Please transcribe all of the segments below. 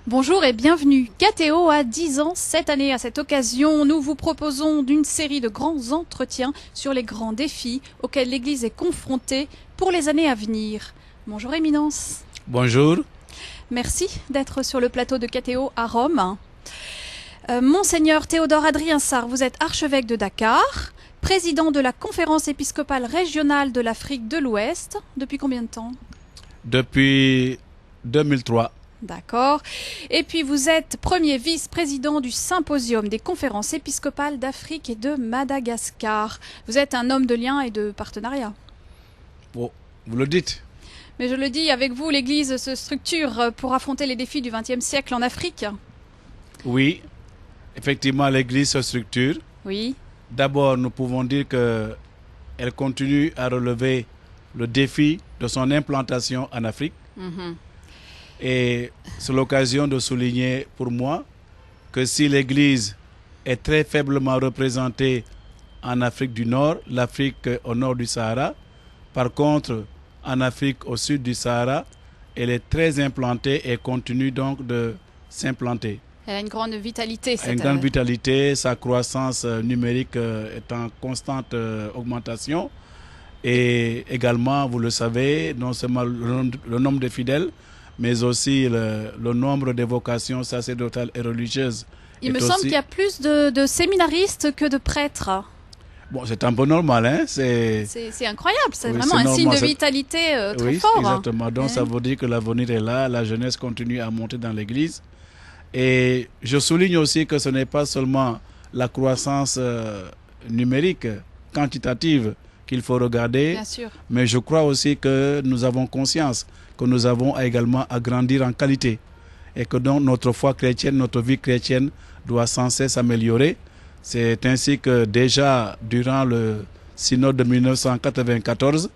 Bonjour et bienvenue. KTO a 10 ans cette année. À cette occasion, nous vous proposons d'une série de grands entretiens sur les grands défis auxquels l'Église est confrontée pour les années à venir. Bonjour Éminence. Bonjour. Merci d'être sur le plateau de KTO à Rome. Monseigneur Théodore Adrien Sarr, vous êtes archevêque de Dakar, président de la conférence épiscopale régionale de l'Afrique de l'Ouest. Depuis combien de temps? Depuis 2003. D'accord. Et puis vous êtes premier vice-président du Symposium des conférences épiscopales d'Afrique et de Madagascar. Vous êtes un homme de lien et de partenariat. Bon, vous le dites. Mais je le dis, avec vous, l'Église se structure pour affronter les défis du XXe siècle en Afrique. Oui, effectivement, l'Église se structure. Oui. D'abord, nous pouvons dire qu'elle continue à relever le défi de son implantation en Afrique. Et c'est l'occasion de souligner pour moi que si l'Église est très faiblement représentée en Afrique du Nord, l'Afrique au nord du Sahara, par contre, en Afrique au sud du Sahara, elle est très implantée et continue donc de s'implanter. Elle a une grande vitalité. Une grande vitalité, sa croissance numérique est en constante augmentation. Et également, vous le savez, non seulement le nombre de fidèles, mais aussi le nombre de vocations sacerdotales et religieuses. Il me semble qu'il y a plus de séminaristes que de prêtres. Bon, c'est un peu normal, hein? C'est incroyable, c'est vraiment un normal, signe de vitalité très fort. Oui, exactement. Donc ça veut dire que l'avenir est là, la jeunesse continue à monter dans l'Église. Et je souligne aussi que ce n'est pas seulement la croissance numérique, quantitative, qu'il faut regarder, bien sûr, mais je crois aussi que nous avons conscience que nous avons également à grandir en qualité et que donc notre foi chrétienne, notre vie chrétienne doit sans cesse s'améliorer. C'est ainsi que déjà durant le synode de 1994,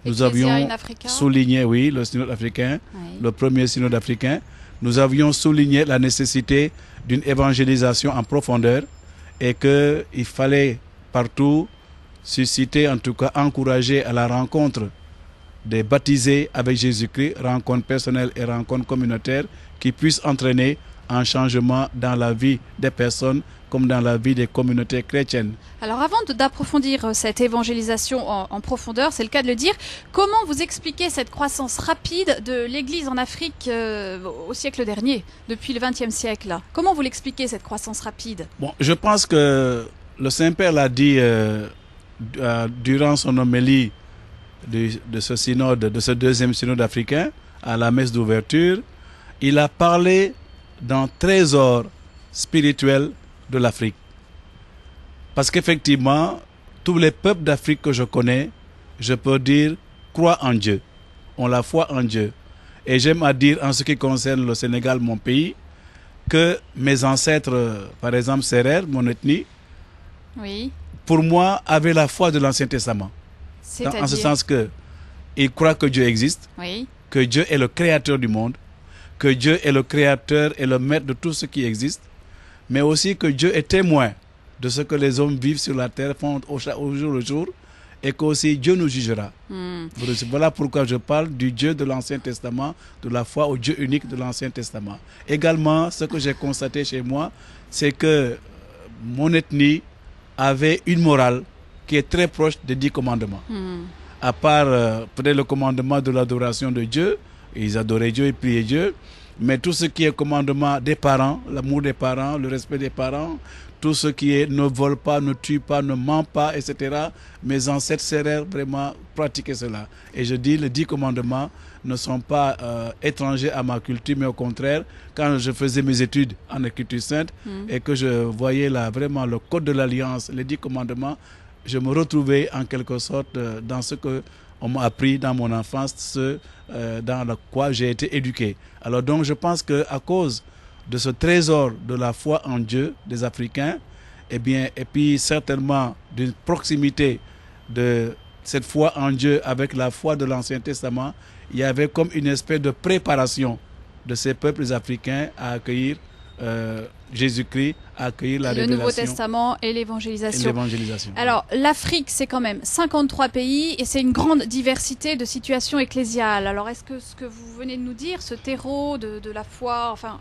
nous avions souligné, oui, le synode africain, le premier synode africain, nous avions souligné la nécessité d'une évangélisation en profondeur et qu'il fallait partout susciter, en tout cas encourager à la rencontre des baptisés avec Jésus-Christ, rencontres personnelles et rencontres communautaires qui puissent entraîner un changement dans la vie des personnes comme dans la vie des communautés chrétiennes. Alors avant d'approfondir cette évangélisation en profondeur, c'est le cas de le dire, comment vous expliquez cette croissance rapide de l'Église en Afrique au siècle dernier, depuis le XXe siècle? Comment vous l'expliquez cette croissance rapide? Bon, je pense que le Saint-Père l'a dit durant son homélie de ce synode, de ce deuxième synode africain, à la messe d'ouverture. Il a parlé d'un trésor spirituel de l'Afrique. Parce qu'effectivement, tous les peuples d'Afrique que je connais, je peux dire, croient en Dieu, ont la foi en Dieu. Et j'aime à dire, en ce qui concerne le Sénégal, mon pays, que mes ancêtres, par exemple, Sérère, mon ethnie, oui, pour moi, avaient la foi de l'Ancien Testament. En ce sens qu'ils croient que Dieu existe, oui, que Dieu est le créateur du monde, que Dieu est le créateur et le maître de tout ce qui existe, mais aussi que Dieu est témoin de ce que les hommes vivent sur la terre, font au jour le jour, et qu'aussi Dieu nous jugera. Voilà pourquoi je parle du Dieu de l'Ancien Testament, de la foi au Dieu unique de l'Ancien Testament. Également, ce que j'ai constaté chez moi, c'est que mon ethnie avait une morale qui est très proche des 10 commandements. À part peut-être le commandement de l'adoration de Dieu, ils adoraient Dieu et priaient Dieu, mais tout ce qui est commandement des parents, l'amour des parents, le respect des parents, tout ce qui est ne vole pas, ne tue pas, ne ment pas, etc. Mes ancêtres sérères vraiment pratiquaient cela. Et je dis, les 10 commandements ne sont pas étrangers à ma culture, mais au contraire, quand je faisais mes études en Écriture sainte et que je voyais là vraiment le code de l'Alliance, les 10 commandements, je me retrouvais en quelque sorte dans ce qu'on m'a appris dans mon enfance, dans le quoi j'ai été éduqué. Alors donc je pense qu'à cause de ce trésor de la foi en Dieu des Africains, et puis certainement d'une proximité de cette foi en Dieu avec la foi de l'Ancien Testament, il y avait comme une espèce de préparation de ces peuples africains à accueillir Jésus-Christ, à accueillir la révélation. Le Nouveau Testament et l'évangélisation. Alors, l'Afrique, c'est quand même 53 pays et c'est une grande diversité de situations ecclésiales. Alors, est-ce que ce que vous venez de nous dire, ce terreau de la foi, enfin,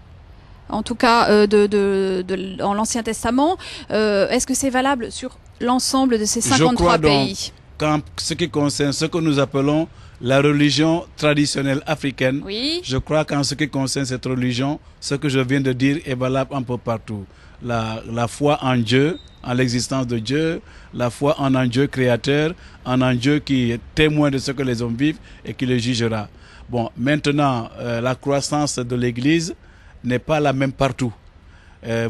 en tout cas dans l'Ancien Testament. Est-ce que c'est valable sur l'ensemble de ces 53 pays? Quand ce qui concerne ce que nous appelons la religion traditionnelle africaine, Oui. je crois qu'en ce qui concerne cette religion, ce que je viens de dire est valable un peu partout. La foi en Dieu, en l'existence de Dieu, la foi en un Dieu créateur, en un Dieu qui est témoin de ce que les hommes vivent et qui les jugera. Bon, maintenant, la croissance de l'Église n'est pas la même partout.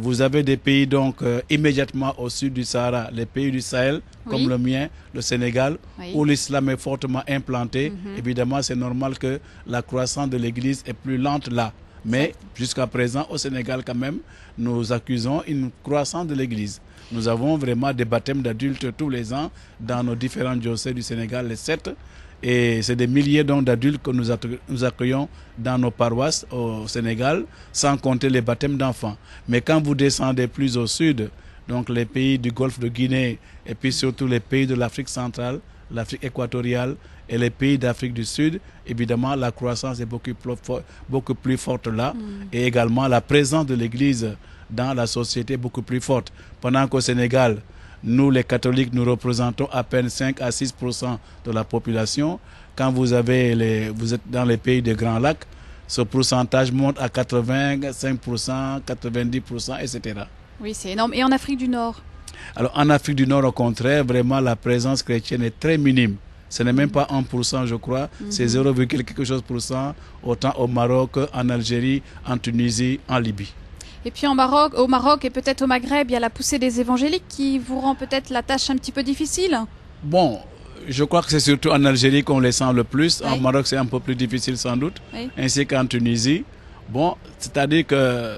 Vous avez des pays donc immédiatement au sud du Sahara, les pays du Sahel, comme le mien, le Sénégal, où l'islam est fortement implanté. Évidemment, c'est normal que la croissance de l'Église est plus lente là. Mais jusqu'à présent, au Sénégal quand même, nous accusons une croissance de l'Église. Nous avons vraiment des baptêmes d'adultes tous les ans dans nos différents diocèses du Sénégal, les 7. Et c'est des milliers d'adultes que nous accueillons dans nos paroisses au Sénégal, sans compter les baptêmes d'enfants. Mais quand vous descendez plus au sud, donc les pays du Golfe de Guinée, et puis surtout les pays de l'Afrique centrale, l'Afrique équatoriale et les pays d'Afrique du Sud, évidemment la croissance est beaucoup plus forte là. Et également la présence de l'Église dans la société est beaucoup plus forte. Pendant qu'au Sénégal, nous, les catholiques, nous représentons à peine 5 à 6% de la population. Quand vous êtes dans les pays des Grands Lacs, ce pourcentage monte à 85%, 90%, etc. Oui, c'est énorme. Et en Afrique du Nord? Alors, en Afrique du Nord, au contraire, vraiment, la présence chrétienne est très minime. Ce n'est même pas 1%, je crois. C'est 0, quelque chose pour cent, autant au Maroc, en Algérie, en Tunisie, en Libye. Et puis au Maroc et peut-être au Maghreb, il y a la poussée des évangéliques qui vous rend peut-être la tâche un petit peu difficile? Bon, je crois que c'est surtout en Algérie qu'on les sent le plus. Oui. En Maroc, c'est un peu plus difficile sans doute, Oui. ainsi qu'en Tunisie. Bon, c'est-à-dire que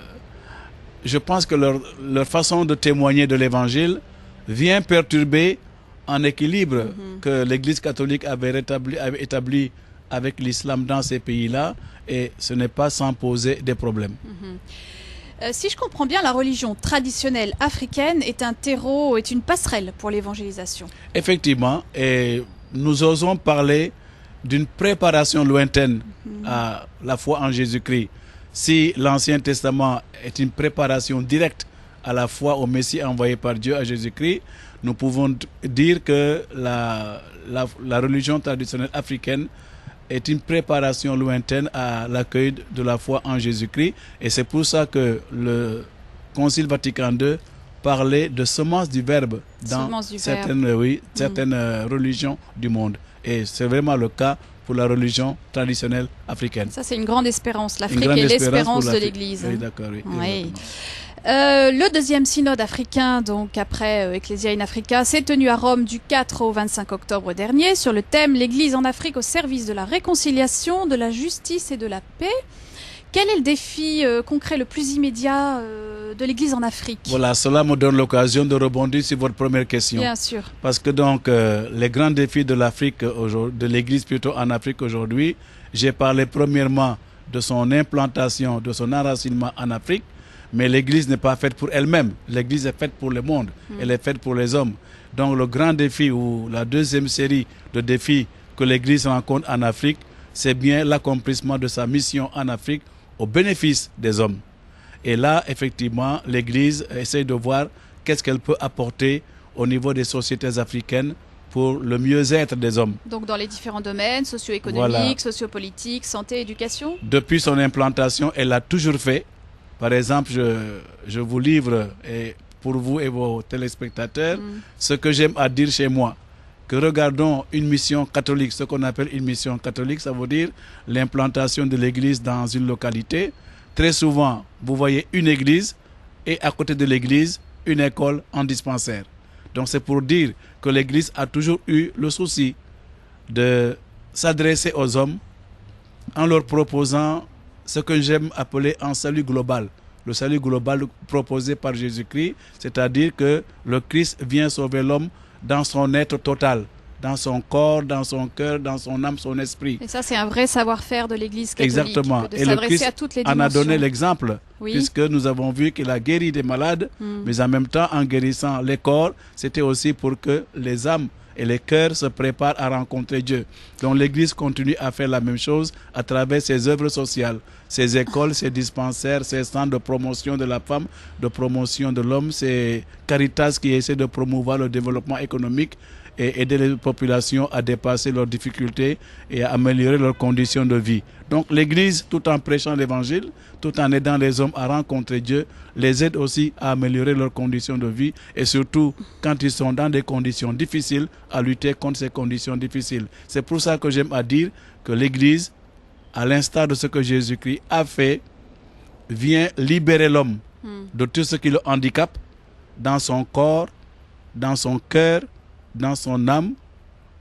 je pense que leur façon de témoigner de l'évangile vient perturber un équilibre que l'Église catholique avait établi avec l'islam dans ces pays-là, et ce n'est pas sans poser des problèmes. Si je comprends bien, la religion traditionnelle africaine est un terreau, est une passerelle pour l'évangélisation. Effectivement, et nous osons parler d'une préparation lointaine à la foi en Jésus-Christ. Si l'Ancien Testament est une préparation directe à la foi au Messie envoyé par Dieu à Jésus-Christ, nous pouvons dire que la religion traditionnelle africaine est une préparation lointaine à l'accueil de la foi en Jésus-Christ. Et c'est pour ça que le Concile Vatican II parlait de semence du Verbe dans certaines religions du monde. Et c'est vraiment le cas pour la religion traditionnelle africaine. Ça, c'est une grande espérance. L'Afrique est l'espérance de l'Église. Oui, d'accord. Oui. Le deuxième synode africain, donc après Ecclesia in Africa, s'est tenu à Rome du 4 au 25 octobre dernier sur le thème « L'Église en Afrique au service de la réconciliation, de la justice et de la paix ». Quel est le défi concret le plus immédiat de l'Église en Afrique? Voilà, cela me donne l'occasion de rebondir sur votre première question. Bien sûr. Parce que donc, les grands défis de l'Afrique, de l'Église plutôt en Afrique aujourd'hui, j'ai parlé premièrement de son implantation, de son enracinement en Afrique. Mais l'Église n'est pas faite pour elle-même. L'Église est faite pour le monde. Elle est faite pour les hommes. Donc le grand défi ou la deuxième série de défis que l'Église rencontre en Afrique, c'est bien l'accomplissement de sa mission en Afrique au bénéfice des hommes. Et là, effectivement, l'Église essaie de voir qu'est-ce qu'elle peut apporter au niveau des sociétés africaines pour le mieux-être des hommes. Donc dans les différents domaines, socio-économiques, sociopolitiques, santé, éducation? Depuis son implantation, elle l'a toujours fait. Par exemple, je vous livre, et pour vous et vos téléspectateurs, ce que j'aime à dire chez moi. Que regardons une mission catholique, ce qu'on appelle une mission catholique, ça veut dire l'implantation de l'église dans une localité. Très souvent, vous voyez une église et à côté de l'église, une école en dispensaire. Donc c'est pour dire que l'église a toujours eu le souci de s'adresser aux hommes en leur proposant ce que j'aime appeler un salut global. Le salut global proposé par Jésus-Christ, c'est-à-dire que le Christ vient sauver l'homme dans son être total, dans son corps, dans son cœur, dans son âme, son esprit. Et ça, c'est un vrai savoir-faire de l'Église catholique. Exactement. De s'adresser à toutes les dimensions. En a donné l'exemple, puisque nous avons vu qu'il a guéri des malades, mais en même temps, en guérissant les corps, c'était aussi pour que les âmes et les cœurs se préparent à rencontrer Dieu. Donc l'Église continue à faire la même chose à travers ses œuvres sociales, ses écoles, ses dispensaires, ses centres de promotion de la femme, de promotion de l'homme, ses Caritas qui essaient de promouvoir le développement économique et aider les populations à dépasser leurs difficultés et à améliorer leurs conditions de vie. Donc l'Église, tout en prêchant l'Évangile, tout en aidant les hommes à rencontrer Dieu, les aide aussi à améliorer leurs conditions de vie et surtout, quand ils sont dans des conditions difficiles, à lutter contre ces conditions difficiles. C'est pour ça que j'aime à dire que l'Église, à l'instar de ce que Jésus-Christ a fait, vient libérer l'homme de tout ce qui le handicape dans son corps, dans son cœur, dans son âme,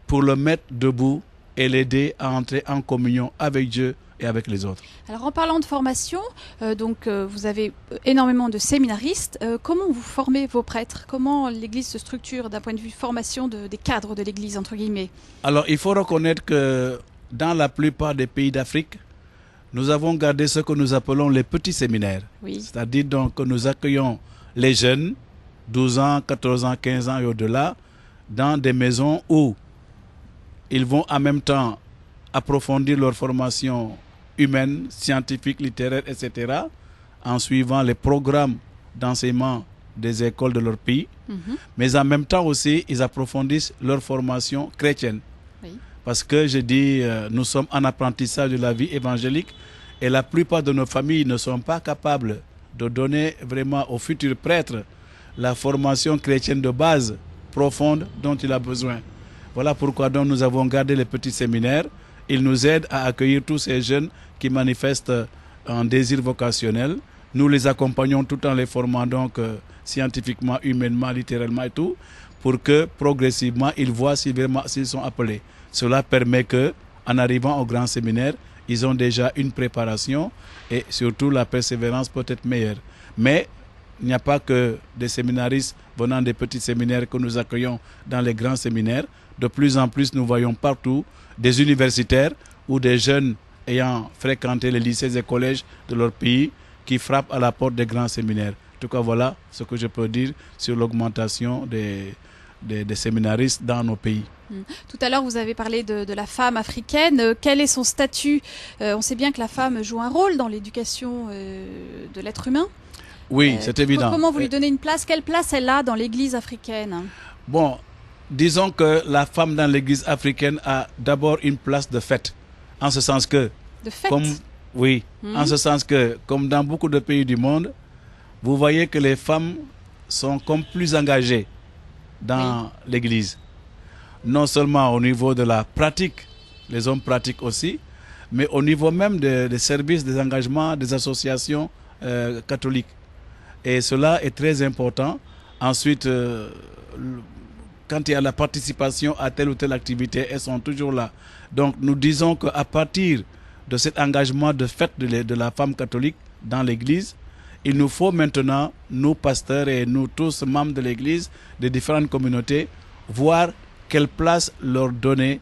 pour le mettre debout et l'aider à entrer en communion avec Dieu et avec les autres. Alors en parlant de formation, vous avez énormément de séminaristes. Comment vous formez vos prêtres? Comment l'Église se structure d'un point de vue formation des cadres de l'Église, entre guillemets? Alors il faut reconnaître que dans la plupart des pays d'Afrique, nous avons gardé ce que nous appelons les petits séminaires. Oui. C'est-à-dire donc que nous accueillons les jeunes, 12 ans, 14 ans, 15 ans et au-delà, dans des maisons où ils vont en même temps approfondir leur formation humaine, scientifique, littéraire, etc., en suivant les programmes d'enseignement des écoles de leur pays. Mais en même temps aussi, ils approfondissent leur formation chrétienne. Oui. Parce que je dis, nous sommes en apprentissage de la vie évangélique et la plupart de nos familles ne sont pas capables de donner vraiment aux futurs prêtres la formation chrétienne de base profonde dont il a besoin. Voilà pourquoi donc nous avons gardé les petits séminaires. Ils nous aident à accueillir tous ces jeunes qui manifestent un désir vocationnel. Nous les accompagnons tout en les formant donc scientifiquement, humainement, littéralement et tout, pour que progressivement ils voient s'ils sont appelés. Cela permet que, en arrivant au grand séminaire, ils ont déjà une préparation et surtout la persévérance peut être meilleure. Mais il n'y a pas que des séminaristes venant des petits séminaires que nous accueillons dans les grands séminaires. De plus en plus, nous voyons partout des universitaires ou des jeunes ayant fréquenté les lycées et collèges de leur pays qui frappent à la porte des grands séminaires. En tout cas, voilà ce que je peux dire sur l'augmentation des séminaristes dans nos pays. Tout à l'heure, vous avez parlé de la femme africaine. Quel est son statut? On sait bien que la femme joue un rôle dans l'éducation de l'être humain. Oui, c'est évident. Comment vous lui donnez une place? Quelle place elle a dans l'Église africaine? Bon, disons que la femme dans l'Église africaine a d'abord une place de fait. En ce sens que... De fait? Oui, en ce sens que, comme dans beaucoup de pays du monde, vous voyez que les femmes sont comme plus engagées dans l'Église. Non seulement au niveau de la pratique, les hommes pratiquent aussi, mais au niveau même des services, des engagements, des associations catholiques. Et cela est très important. Ensuite, quand il y a la participation à telle ou telle activité, elles sont toujours là. Donc nous disons qu'à partir de cet engagement de fait de la femme catholique dans l'Église, il nous faut maintenant, nous pasteurs et nous tous membres de l'Église, des différentes communautés, voir quelle place leur donner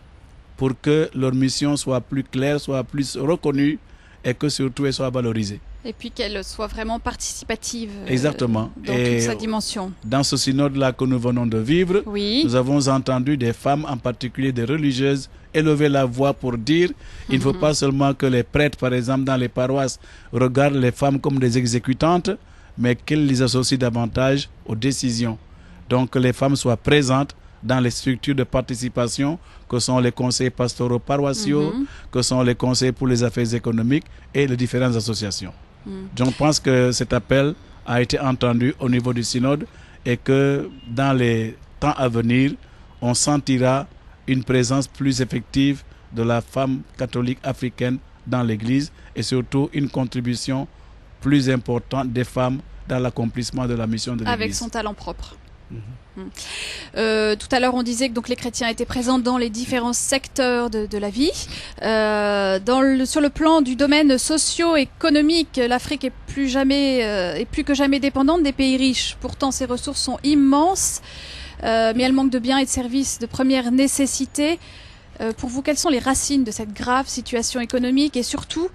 pour que leur mission soit plus claire, soit plus reconnue et que surtout elle soit valorisée. Et puis qu'elle soit vraiment participative. Exactement. Dans toute sa dimension. Dans ce synode-là que nous venons de vivre, nous avons entendu des femmes, en particulier des religieuses, élever la voix pour dire il ne faut pas seulement que les prêtres, par exemple, dans les paroisses, regardent les femmes comme des exécutantes, mais qu'ils les associent davantage aux décisions. Donc que les femmes soient présentes dans les structures de participation que sont les conseils pastoraux paroissiaux, que sont les conseils pour les affaires économiques et les différentes associations. Je pense que cet appel a été entendu au niveau du synode et que dans les temps à venir, on sentira une présence plus effective de la femme catholique africaine dans l'Église et surtout une contribution plus importante des femmes dans l'accomplissement de la mission de l'Église. Avec son talent propre. Tout à l'heure, on disait que donc, les chrétiens étaient présents dans les différents secteurs de la vie. Sur le plan du domaine socio-économique, l'Afrique est plus que jamais dépendante des pays riches. Pourtant, ses ressources sont immenses, mais elle manque de biens et de services de première nécessité. Pour vous, quelles sont les racines de cette grave situation économique et surtout,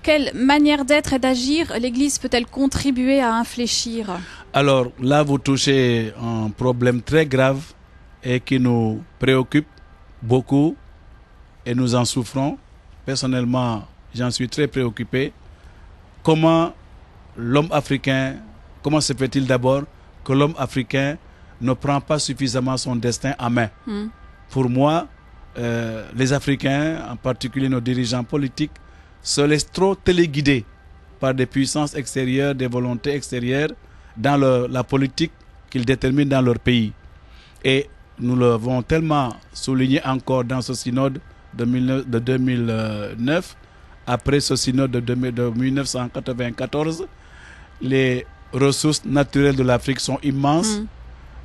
quelle manière d'être et d'agir l'Église peut-elle contribuer à infléchir? Alors là, vous touchez un problème très grave et qui nous préoccupe beaucoup et nous en souffrons. Personnellement, j'en suis très préoccupé. Comment se fait-il d'abord que l'homme africain ne prend pas suffisamment son destin en main? Pour moi, les Africains, en particulier nos dirigeants politiques, se laissent trop téléguider par des puissances extérieures, des volontés extérieures dans la politique qu'ils déterminent dans leur pays. Et nous l'avons tellement souligné encore dans ce synode de 2009. Après ce synode de 1994, les ressources naturelles de l'Afrique sont immenses,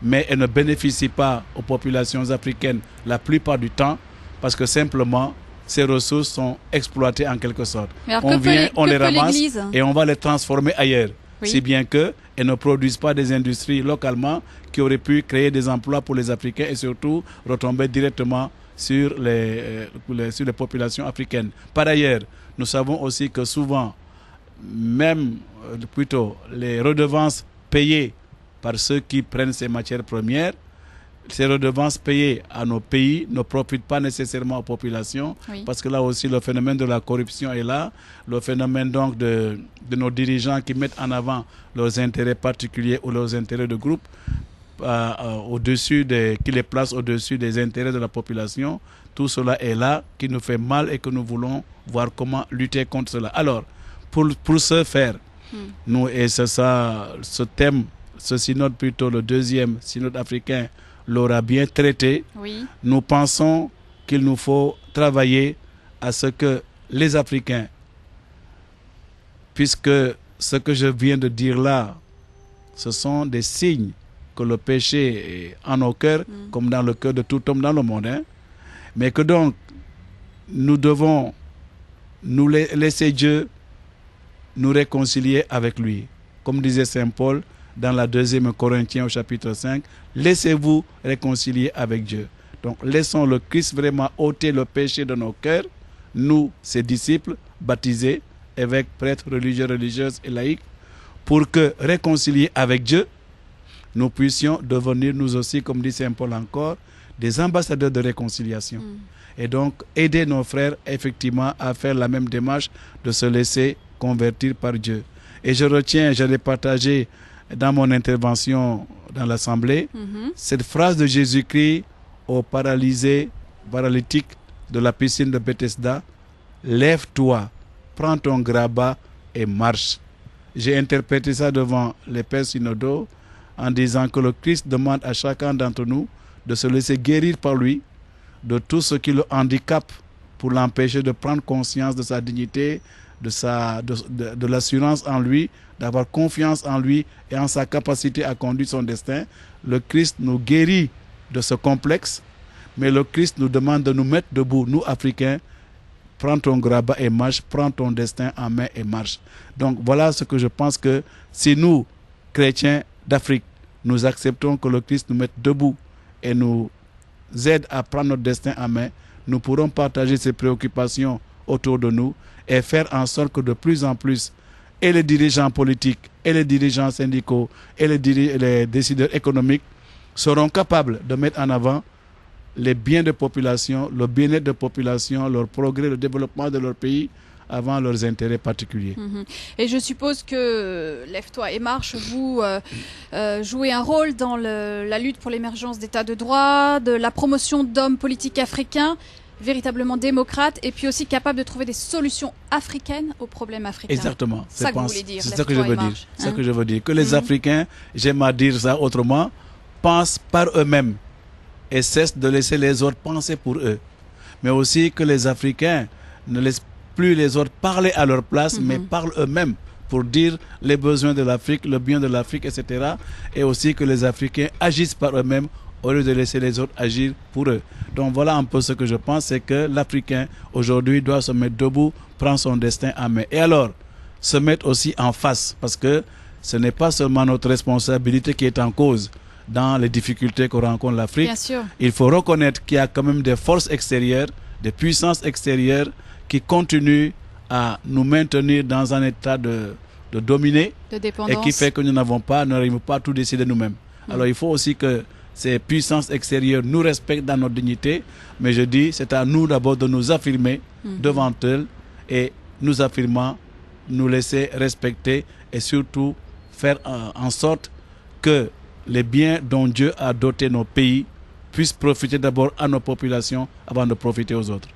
mais elles ne bénéficient pas aux populations africaines la plupart du temps, parce que simplement, ces ressources sont exploitées en quelque sorte. On les ramasse et on va les transformer ailleurs. Oui. Si bien qu'elles ne produisent pas des industries localement qui auraient pu créer des emplois pour les Africains et surtout retomber directement sur les populations africaines. Par ailleurs, nous savons aussi que souvent, les redevances payées par ceux qui prennent ces matières premières, ces redevances payées à nos pays ne profitent pas nécessairement aux populations, parce que là aussi le phénomène de la corruption est là, le phénomène donc de nos dirigeants qui mettent en avant leurs intérêts particuliers ou leurs intérêts de groupe, qui les placent au-dessus des intérêts de la population. Tout cela est là, qui nous fait mal et que nous voulons voir comment lutter contre cela. Alors, pour ce faire, nous, et c'est ça, ce thème, ce synode plutôt, le deuxième synode africain, l'aura bien traité. Nous pensons qu'il nous faut travailler à ce que les Africains, puisque ce que je viens de dire là, ce sont des signes que le péché est en nos cœurs, comme dans le cœur de tout homme dans le monde, mais que donc nous devons nous laisser Dieu nous réconcilier avec lui. Comme disait Saint Paul dans la 2e Corinthiens au chapitre 5, laissez-vous réconcilier avec Dieu. Donc laissons le Christ vraiment ôter le péché de nos cœurs, nous, ses disciples, baptisés, évêques, prêtres, religieux, religieuses et laïcs, pour que, réconciliés avec Dieu, nous puissions devenir nous aussi, comme dit Saint Paul encore, des ambassadeurs de réconciliation. Et donc aider nos frères effectivement à faire la même démarche de se laisser convertir par Dieu. Et je l'ai partagé dans mon intervention dans l'Assemblée, cette phrase de Jésus-Christ au paralytique de la piscine de Bethesda: lève-toi, prends ton grabat et marche. J'ai interprété ça devant les pères synodaux en disant que le Christ demande à chacun d'entre nous de se laisser guérir par lui de tout ce qui le handicape pour l'empêcher de prendre conscience de sa dignité, de l'assurance en lui, d'avoir confiance en lui et en sa capacité à conduire son destin. Le Christ nous guérit de ce complexe, mais le Christ nous demande de nous mettre debout, nous Africains. Prends ton grabat et marche, prends ton destin en main et marche. Donc voilà ce que je pense, que si nous, chrétiens d'Afrique, nous acceptons que le Christ nous mette debout et nous aide à prendre notre destin en main, nous pourrons partager ses préoccupations autour de nous et faire en sorte que de plus en plus, et les dirigeants politiques, et les dirigeants syndicaux, et les décideurs économiques seront capables de mettre en avant les biens de population, le bien-être de population, leur progrès, le développement de leur pays avant leurs intérêts particuliers. Et je suppose que Lève-toi et marche, vous jouez un rôle dans la lutte pour l'émergence d'états de droit, de la promotion d'hommes politiques africains véritablement démocrates et puis aussi capables de trouver des solutions africaines aux problèmes africains. Exactement. C'est ça que vous voulez dire. C'est ça que je veux dire. C'est ça que je veux dire. Que les Africains, j'aime à dire ça autrement, pensent par eux-mêmes et cessent de laisser les autres penser pour eux. Mais aussi que les Africains ne laissent plus les autres parler à leur place, mais parlent eux-mêmes pour dire les besoins de l'Afrique, le bien de l'Afrique, etc. Et aussi que les Africains agissent par eux-mêmes au lieu de laisser les autres agir pour eux. Donc voilà un peu ce que je pense, c'est que l'Africain aujourd'hui doit se mettre debout, prendre son destin en main. Et alors, se mettre aussi en face, parce que ce n'est pas seulement notre responsabilité qui est en cause dans les difficultés que rencontre l'Afrique. Il faut reconnaître qu'il y a quand même des forces extérieures, des puissances extérieures qui continuent à nous maintenir dans un état de dominer, de dépendance, et qui fait que nous n'arrivons pas à tout décider nous-mêmes. Alors il faut aussi que ces puissances extérieures nous respectent dans notre dignité, mais je dis, c'est à nous d'abord de nous affirmer devant elles et nous affirmant, nous laisser respecter et surtout faire en sorte que les biens dont Dieu a doté nos pays puissent profiter d'abord à nos populations avant de profiter aux autres.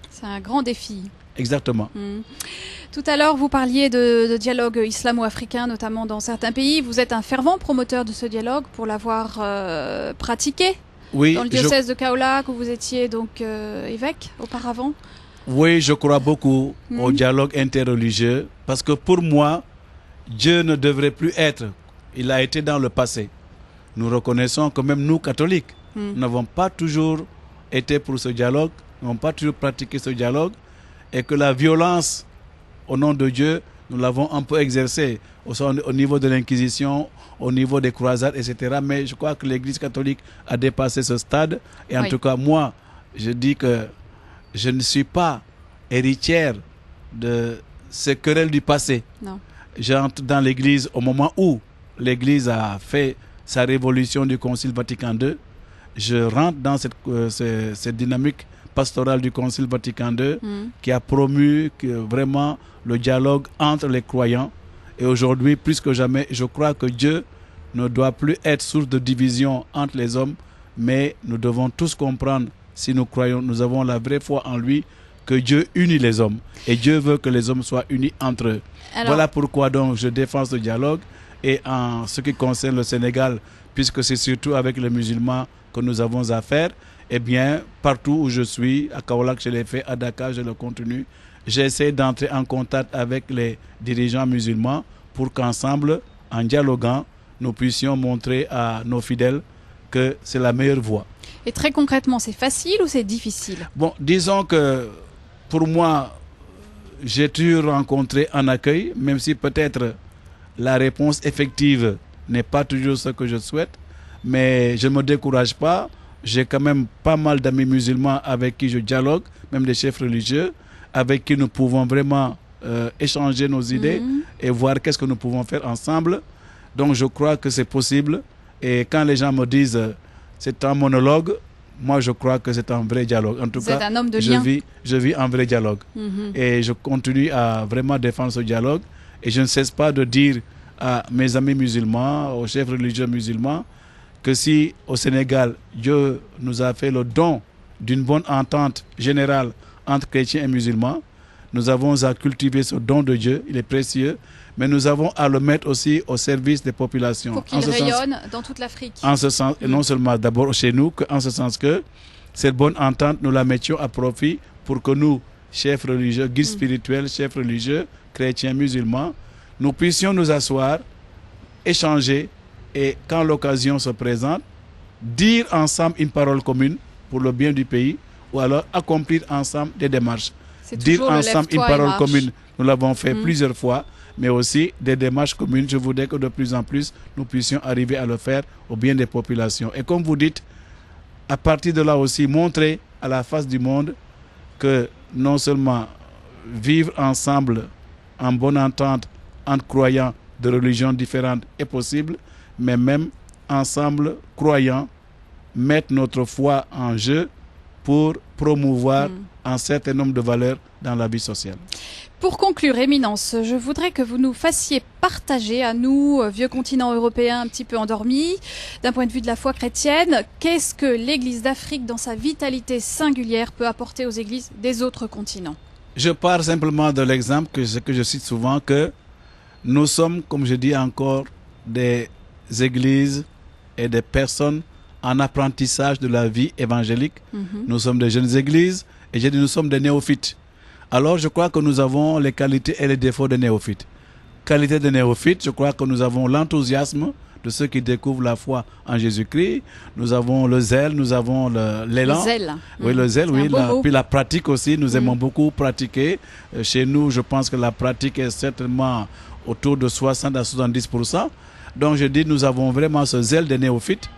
C'est un grand défi. Exactement. Tout à l'heure, vous parliez de dialogue islamo-africain, notamment dans certains pays. Vous êtes un fervent promoteur de ce dialogue pour l'avoir pratiqué dans le diocèse de Kaolack, où vous étiez donc évêque auparavant. Oui, je crois beaucoup au dialogue interreligieux parce que pour moi, Dieu ne devrait plus être. Il a été dans le passé. Nous reconnaissons que même nous, catholiques, nous n'avons pas toujours été pour ce dialogue, nous n'avons pas toujours pratiqué ce dialogue et que la violence au nom de Dieu, nous l'avons un peu exercée au niveau de l'Inquisition, au niveau des croisades, etc. Mais je crois que l'Église catholique a dépassé ce stade. Et en tout cas, moi, je dis que je ne suis pas héritière de ces querelles du passé. Non. J'entre dans l'Église au moment où l'Église a fait sa révolution du Concile Vatican II. Je rentre dans cette dynamique pastorale du Concile Vatican II qui a promu vraiment le dialogue entre les croyants. Et aujourd'hui, plus que jamais, je crois que Dieu ne doit plus être source de division entre les hommes, mais nous devons tous comprendre, si nous croyons, nous avons la vraie foi en lui, que Dieu unit les hommes. Et Dieu veut que les hommes soient unis entre eux. Alors, voilà pourquoi donc je défends ce dialogue. Et en ce qui concerne le Sénégal, puisque c'est surtout avec les musulmans que nous avons affaire, eh bien, partout où je suis, à Kaolack, je l'ai fait, à Dakar, je le continue. J'essaie d'entrer en contact avec les dirigeants musulmans pour qu'ensemble, en dialoguant, nous puissions montrer à nos fidèles que c'est la meilleure voie. Et très concrètement, c'est facile ou c'est difficile? Bon, disons que pour moi, j'ai toujours rencontré un accueil, même si peut-être la réponse effective n'est pas toujours ce que je souhaite, mais je ne me décourage pas. J'ai quand même pas mal d'amis musulmans avec qui je dialogue, même des chefs religieux, avec qui nous pouvons vraiment échanger nos idées et voir qu'est-ce que nous pouvons faire ensemble. Donc je crois que c'est possible. Et quand les gens me disent c'est un monologue, moi je crois que c'est un vrai dialogue. En tout cas, un homme de lien. Je vis un vrai dialogue. Et je continue à vraiment défendre ce dialogue. Et je ne cesse pas de dire à mes amis musulmans, aux chefs religieux musulmans, que si au Sénégal, Dieu nous a fait le don d'une bonne entente générale entre chrétiens et musulmans, nous avons à cultiver ce don de Dieu, il est précieux, mais nous avons à le mettre aussi au service des populations. Pour qu'il rayonne dans toute l'Afrique. En ce sens, et non seulement d'abord chez nous, en ce sens que cette bonne entente, nous la mettions à profit pour que nous, chefs religieux, guides spirituels, chefs religieux, chrétiens, musulmans, nous puissions nous asseoir, échanger et quand l'occasion se présente, dire ensemble une parole commune pour le bien du pays ou alors accomplir ensemble des démarches. Dire ensemble une parole commune, nous l'avons fait plusieurs fois, mais aussi des démarches communes. Je voudrais que de plus en plus, nous puissions arriver à le faire au bien des populations. Et comme vous dites, à partir de là aussi, montrer à la face du monde que non seulement vivre ensemble en bonne entente entre croyants de religions différentes est possible, mais même ensemble, croyants, mettre notre foi en jeu pour promouvoir un certain nombre de valeurs dans la vie sociale. Pour conclure, Éminence, je voudrais que vous nous fassiez partager à nous, vieux continent européen un petit peu endormi, d'un point de vue de la foi chrétienne, qu'est-ce que l'Église d'Afrique, dans sa vitalité singulière, peut apporter aux églises des autres continents? Je pars simplement de l'exemple que je cite souvent, que nous sommes, comme je dis encore, des églises et des personnes en apprentissage de la vie évangélique. Nous sommes des jeunes églises et j'ai dit nous sommes des néophytes. Alors je crois que nous avons les qualités et les défauts des néophytes. Qualité de néophytes, je crois que nous avons l'enthousiasme de ceux qui découvrent la foi en Jésus-Christ. Nous avons le zèle, nous avons l'élan. Le zèle. Oui, le zèle, oui. Puis la pratique aussi, nous aimons beaucoup pratiquer. Chez nous, je pense que la pratique est certainement autour de 60 à 70%. Donc je dis, nous avons vraiment ce zèle des néophytes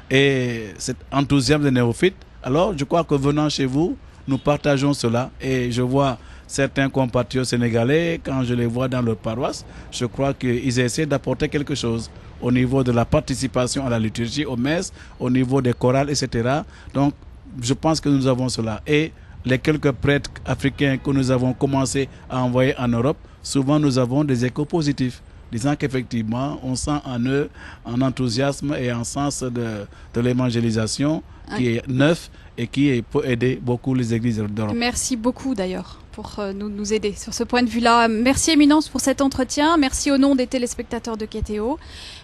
et cet enthousiasme des néophytes. Alors je crois que venant chez vous, nous partageons cela et je vois certains compatriotes sénégalais, quand je les vois dans leur paroisse, je crois qu'ils essaient d'apporter quelque chose au niveau de la participation à la liturgie, aux messes, au niveau des chorales, etc. Donc, je pense que nous avons cela. Et les quelques prêtres africains que nous avons commencé à envoyer en Europe, souvent nous avons des échos positifs, disant qu'effectivement, on sent en eux un enthousiasme et un sens de l'évangélisation qui est neuf et qui peut aider beaucoup les églises d'Europe. Merci beaucoup d'ailleurs pour nous aider sur ce point de vue-là. Merci Éminence pour cet entretien. Merci au nom des téléspectateurs de KTO.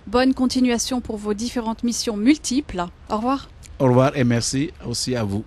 Bonne continuation pour vos différentes missions multiples. Au revoir. Au revoir et merci aussi à vous.